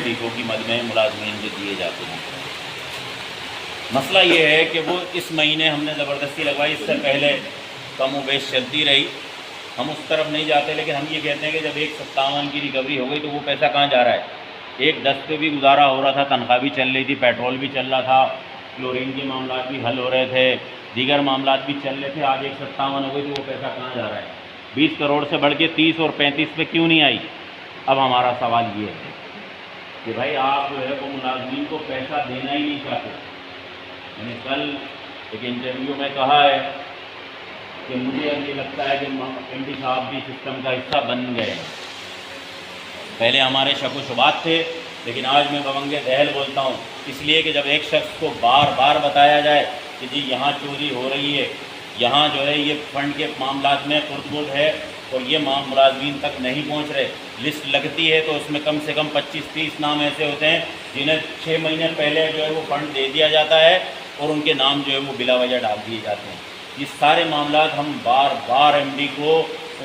फीसों की मद में मुलाजमीन को दिए जाते हैं। मसला ये है कि वो इस महीने हमने ज़बरदस्ती लगवाई, इससे पहले कम व बेश चलती रही, हम उस तरफ नहीं जाते, लेकिन हम ये कहते हैं कि जब 157 की रिकवरी हो गई तो वो पैसा कहाँ जा रहा है। 110 पे भी गुजारा हो रहा था, तनख्वाह भी चल रही थी, पेट्रोल भी चल रहा था, क्लोरीन के मामला भी हल हो रहे थे, दीगर मामला भी चल रहे थे। आज 157 हो गई तो वो पैसा कहाँ जा रहा है। 20 करोड़ से बढ़ के 30 और 35 पे क्यों नहीं आई। अब हमारा सवाल ये है कि भाई आप जो है वो मुलाजमीन को पैसा देना ही नहीं चाहते। मैंने कल एक इंटरव्यू में कहा है कि मुझे अब ये लगता है कि एमडी साहब भी सिस्टम का हिस्सा बन गए हैं। पहले हमारे शक व शुबात थे, लेकिन आज मैं बवंगे दहल बोलता हूँ, इसलिए कि जब एक शख्स को बार बार बताया जाए कि जी यहाँ चोरी हो रही है, यहाँ जो है ये फंड के मामलात में खुर्द है और ये मुलाजमीन तक नहीं पहुँच रहे, लिस्ट लगती है तो उसमें कम से कम 25-30 नाम ऐसे होते हैं जिन्हें 6 महीने पहले जो है वो फंड दे दिया जाता है और उनके नाम जो है वो बिला वजह डाल दिए जाते हैं। ये सारे मामलात हम बार बार एमडी को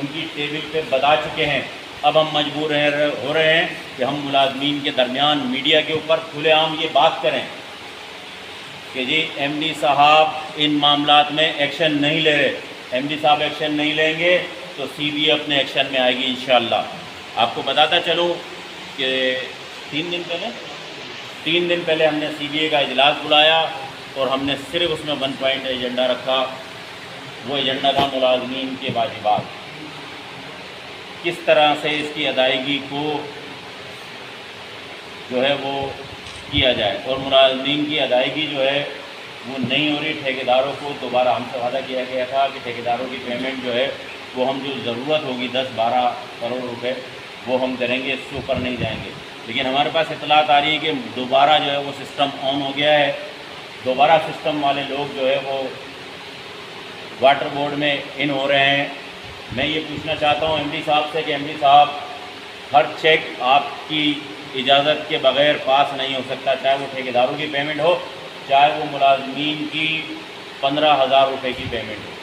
उनकी टेबल पे बता चुके हैं। अब हम मजबूर हो रहे हैं कि हम मुलाजमीन के दरमियान मीडिया के ऊपर खुलेआम ये बात करें कि जी एमडी साहब इन मामलात में एक्शन नहीं ले रहे। एमडी साहब एक्शन नहीं लेंगे तो सीबीए अपने एक्शन में आएगी इंशाअल्लाह। आपको बताता चलूँ कि 3 दिन पहले हमने सीबीए का इजलास बुलाया और हमने सिर्फ उसमें 1 पॉइंट एजेंडा रखा। वो एजेंडा था मुलाजमीन के वाजिबात, किस तरह से इसकी अदायगी को जो है वो किया जाए। और मुलाजमीन की अदायगी जो है वो नहीं हो रही। ठेकेदारों को दोबारा हमसे वादा किया गया था कि ठेकेदारों की पेमेंट जो है वो हम जो ज़रूरत होगी 10-12 करोड़ रुपए वो हम करेंगे, इसके ऊपर नहीं जाएंगे। लेकिन हमारे पास इतलात आ रही है कि दोबारा जो है वो सिस्टम ऑन हो गया है। दोबारा सिस्टम वाले लोग जो है वो वाटर बोर्ड में इन हो रहे हैं। मैं ये पूछना चाहता हूँ एमडी साहब से कि एमडी साहब, हर चेक आपकी इजाज़त के बग़ैर पास नहीं हो सकता, चाहे वो ठेकेदारों की पेमेंट हो, चाहे वो मुलाजमीन की 15,000 रुपये की पेमेंट हो,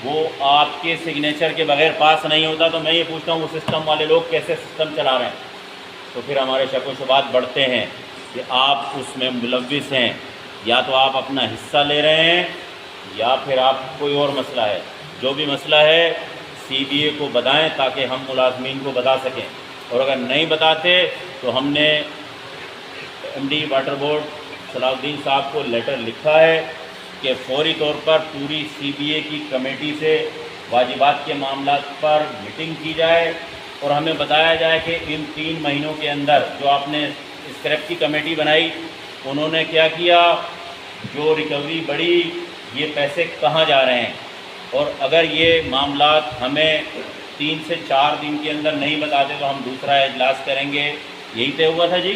वो आपके सिग्नेचर के बग़ैर पास नहीं होता। तो मैं ये पूछता हूँ वो सिस्टम वाले लोग कैसे सिस्टम चला रहे हैं। तो फिर हमारे शक व शुबात बढ़ते हैं कि आप उसमें मुलव्विस हैं, या तो आप अपना हिस्सा ले रहे हैं या फिर आप कोई और मसला है। जो भी मसला है सीबीए को बताएं ताकि हम मुलाजमीन को बता सकें, और अगर नहीं बताते तो हमने एमडी वाटर बोर्ड सलाउद्दीन साहब को लेटर लिखा है कि फौरी तौर पर पूरी सीबीए की कमेटी से वाजिबात के मामलात पर मीटिंग की जाए और हमें बताया जाए कि इन 3 महीनों के अंदर जो आपने स्क्रैप की कमेटी बनाई उन्होंने क्या किया, जो रिकवरी बढ़ी, ये पैसे कहाँ जा रहे हैं। और अगर ये मामलात हमें 3 से 4 दिन के अंदर नहीं बताते तो हम दूसरा इजलास करेंगे। यही तय हुआ था जी।